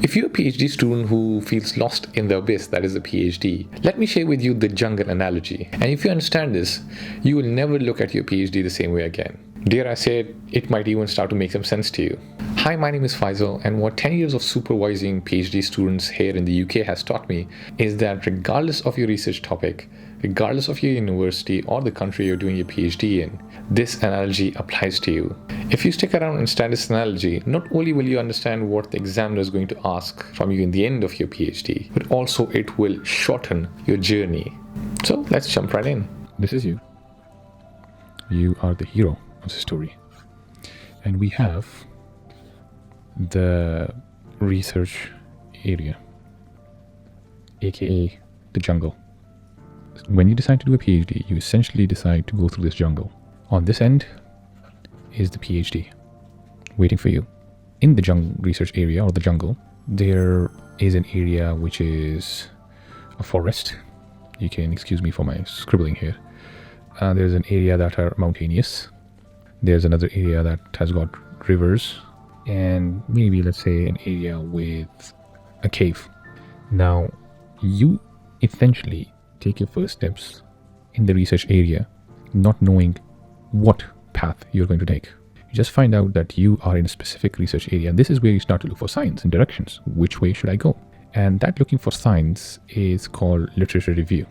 If you're a PhD student who feels lost in the abyss that is a PhD, let me share with you the jungle analogy. And if you understand this, you will never look at your PhD the same way again. Dare I say it might even start to make some sense to you. Hi, my name is Faisal, and what 10 years of supervising PhD students here in the UK has taught me is that regardless of your research topic, regardless of your university or the country you're doing your PhD in, this analogy applies to you. If you stick around and understand this analogy, not only will you understand what the examiner is going to ask from you in the end of your PhD, but also it will shorten your journey. So let's jump right in. This is you. You are the hero of the story. And we have the research area, aka the jungle. When you decide to do a PhD, you essentially decide to go through this jungle. On this end is the PhD waiting for you. In the research area or the jungle, there is an area which is a forest. You can excuse me for my scribbling here. There's an area that are mountainous. There's another area that has got rivers, and maybe let's say an area with a cave. Now, you essentially take your first steps in the research area, not knowing what path you're going to take. You just find out that you are in a specific research area, and this is where you start to look for signs and directions. Which way should I go? And that looking for signs is called literature review.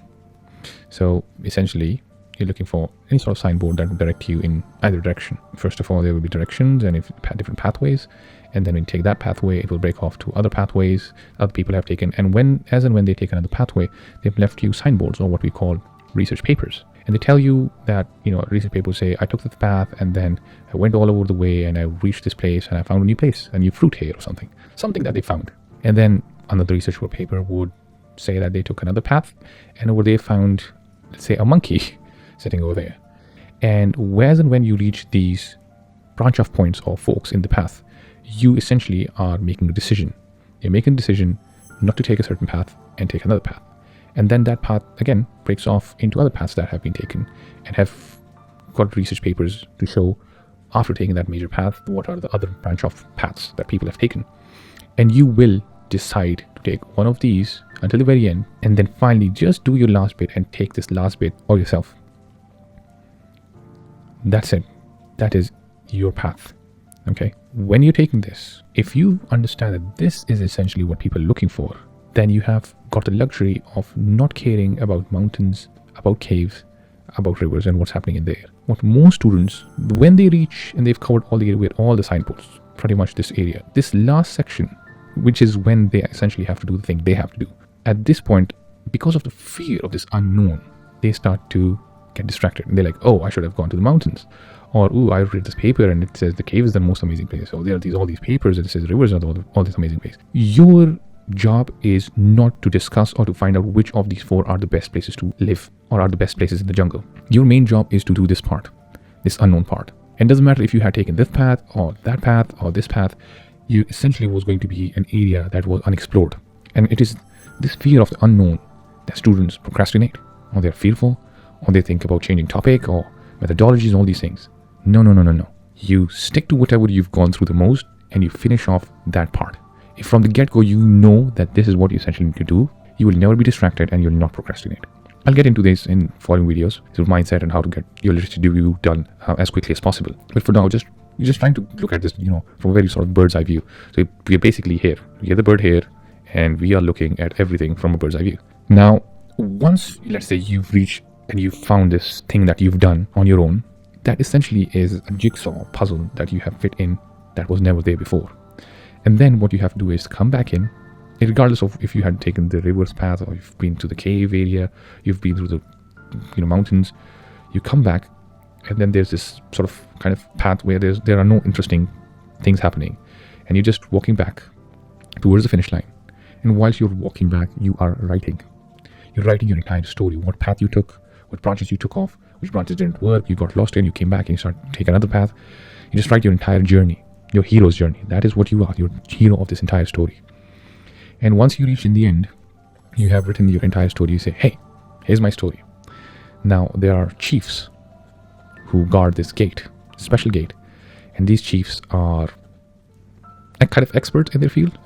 So essentially, you're looking for any sort of signboard that will direct you in either direction. First of all, there will be directions and different pathways, and then when you take that pathway, it will break off to other pathways other people have taken. And as and when they take another pathway, they've left you signboards, or what we call research papers. And they tell you that, research papers say, I took this path and then I went all over the way and I reached this place and I found a new place, a new fruit here or something that they found. And then another research paper would say that they took another path and over there found, let's say, a monkey sitting over there. And whereas and when you reach these branch off points or forks in the path, you essentially are making a decision. You're making a decision not to take a certain path and take another path. And then that path, again, breaks off into other paths that have been taken and have got research papers to show, after taking that major path, what are the other branch off paths that people have taken. And you will decide to take one of these until the very end, and then finally just do your last bit and take this last bit all yourself. That's it. That is your path. Okay? When you're taking this, if you understand that this is essentially what people are looking for, then you have got the luxury of not caring about mountains, about caves, about rivers and what's happening in there. What most students, when they reach and they've covered all the signposts, pretty much this area, this last section, which is when they essentially have to do the thing they have to do. At this point, because of the fear of this unknown, they start to get distracted. And they're like, oh, I should have gone to the mountains. Or, oh, I read this paper and it says the cave is the most amazing place. So there are all these papers and it says rivers are all this amazing place. Your job is not to discuss or to find out which of these four are the best places to live or are the best places in the jungle. Your main job is to do this part, this unknown part. And it doesn't matter if you had taken this path or that path or this path, you essentially was going to be an area that was unexplored. And it is this fear of the unknown that students procrastinate, or they're fearful, or they think about changing topic or methodologies and all these things. No. You stick to whatever you've gone through the most and you finish off that part. If from the get-go you know that this is what you essentially need to do, you will never be distracted and you'll not procrastinate. I'll get into this in following videos, your mindset and how to get your literature review done as quickly as possible. But for now, you're just trying to look at this, from a very sort of bird's eye view. So we're basically here. We have the bird here, and we are looking at everything from a bird's eye view. Now, once, let's say, you've reached and you've found this thing that you've done on your own, that essentially is a jigsaw puzzle that you have fit in that was never there before. And then what you have to do is come back in, regardless of if you had taken the river's path or you've been to the cave area, you've been through the mountains, you come back, and then there's this sort of kind of path where there are no interesting things happening, and you're just walking back towards the finish line. And whilst you're walking back, you are writing. You're writing your entire story, what path you took, what branches you took off, which branches didn't work, you got lost in, you came back and you start to take another path. You just write your entire journey, your hero's journey. That is what you are, you're hero of this entire story. And once you reach in the end, you have written your entire story, you say, hey, here's my story. Now, there are chiefs who guard this gate, special gate. And these chiefs are kind of experts in their field.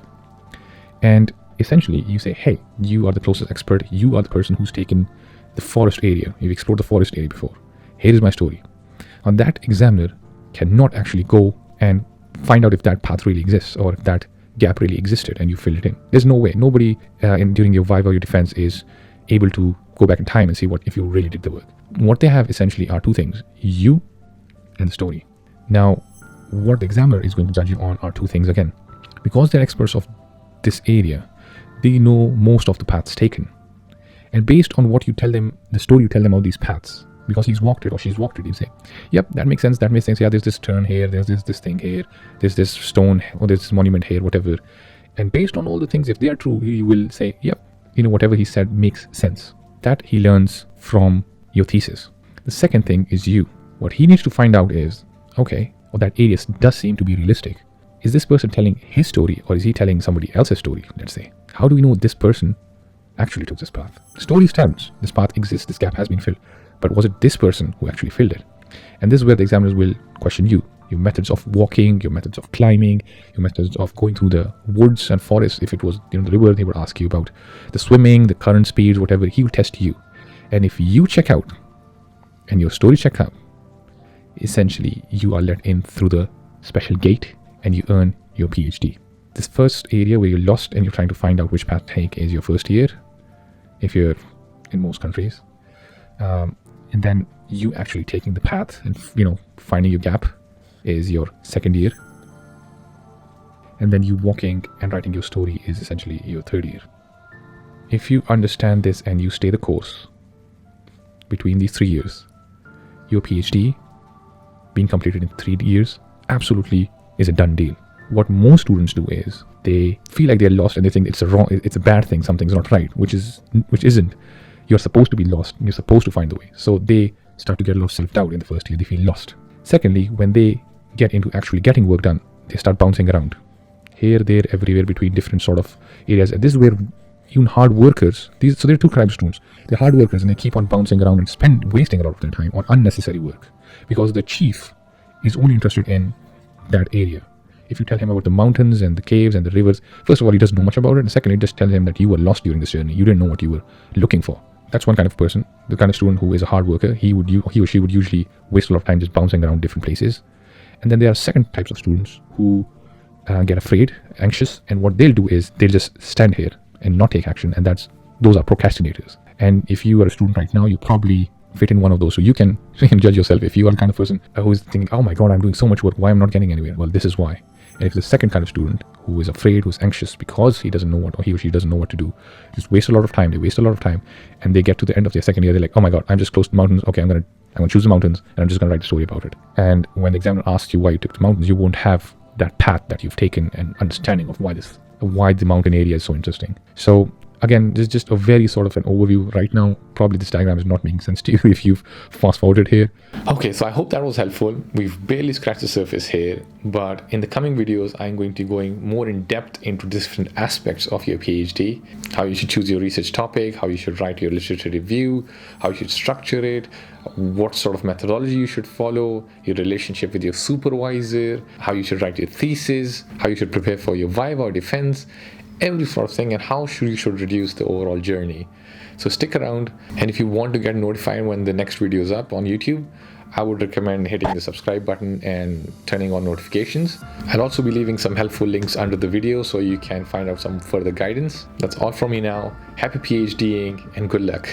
And essentially you say, hey, you are the closest expert. You are the person who's taken the forest area. You've explored the forest area before. Here is my story. And that examiner cannot actually go and find out if that path really exists or if that gap really existed and you filled it in. There's no way. Nobody during your Viva or your defense is able to go back in time and see what if you really did the work. What they have essentially are two things: you and the story. Now, what the examiner is going to judge you on are two things again. Because they're experts of this area, they know most of the paths taken. And based on what you tell them, the story you tell them about these paths, because he's walked it or she's walked it, you say, yep, that makes sense, that makes sense. Yeah, there's this turn here, there's this thing here, there's this stone or there's this monument here, whatever. And based on all the things, if they are true, he will say, yep, whatever he said makes sense. That he learns from your thesis. The second thing is you. What he needs to find out is, okay, well, that area does seem to be realistic. Is this person telling his story or is he telling somebody else's story, let's say? How do we know this person actually took this path? Stories tell us this path exists, this gap has been filled. But was it this person who actually filled it? And this is where the examiners will question you. Your methods of walking, your methods of climbing, your methods of going through the woods and forests. If it was the river, they would ask you about the swimming, the current speeds, whatever. He will test you. And if you check out and your story check out, essentially you are let in through the special gate and you earn your PhD. This first area where you're lost and you're trying to find out which path to take is your first year, if you're in most countries. And then you actually taking the path and finding your gap is your second year. And then you walking and writing your story is essentially your third year. If you understand this and you stay the course between these 3 years, your PhD being completed in 3 years absolutely is a done deal. What most students do is they feel like they're lost and they think it's a bad thing, something's not right, which isn't. You're supposed to be lost. You're supposed to find the way. So they start to get a lot of self-doubt in the first year. They feel lost. Secondly, when they get into actually getting work done, they start bouncing around. Here, there, everywhere between different sort of areas. And this is where even hard workers, so there are two kinds of students. They're hard workers and they keep on bouncing around and wasting a lot of their time on unnecessary work. Because the chief is only interested in that area. If you tell him about the mountains and the caves and the rivers, first of all, he doesn't know much about it. And secondly, just tell him that you were lost during this journey. You didn't know what you were looking for. That's one kind of person, the kind of student who is a hard worker. He or she would usually waste a lot of time just bouncing around different places. And then there are second types of students who get afraid, anxious, and what they'll do is they'll just stand here and not take action. And those are procrastinators. And if you are a student right now, you probably fit in one of those. So you can judge yourself. If you are the kind of person who's thinking, oh my God, I'm doing so much work, why am I not getting anywhere? Well, this is why. And if the second kind of student who is afraid, who's anxious because he or she doesn't know what to do, just waste a lot of time. They waste a lot of time and they get to the end of their second year. They're like, oh my God, I'm just close to the mountains. Okay, I'm going to choose the mountains and I'm just going to write a story about it. And when the examiner asks you why you took the mountains, you won't have that path that you've taken and understanding of why the mountain area is so interesting. So again, this is just a very sort of an overview. Right now, probably this diagram is not making sense to you if you've fast forwarded here. Okay, so I hope that was helpful. We've barely scratched the surface here, but in the coming videos, I'm going to be going more in depth into different aspects of your PhD, how you should choose your research topic, how you should write your literature review, how you should structure it, what sort of methodology you should follow, your relationship with your supervisor, how you should write your thesis, how you should prepare for your Viva or defense, every sort of thing, and how you should reduce the overall journey. So stick around, and if you want to get notified when the next video is up on YouTube, I would recommend hitting the subscribe button and turning on notifications. I'll also be leaving some helpful links under the video so you can find out some further guidance. That's all from me now. Happy PhDing and good luck.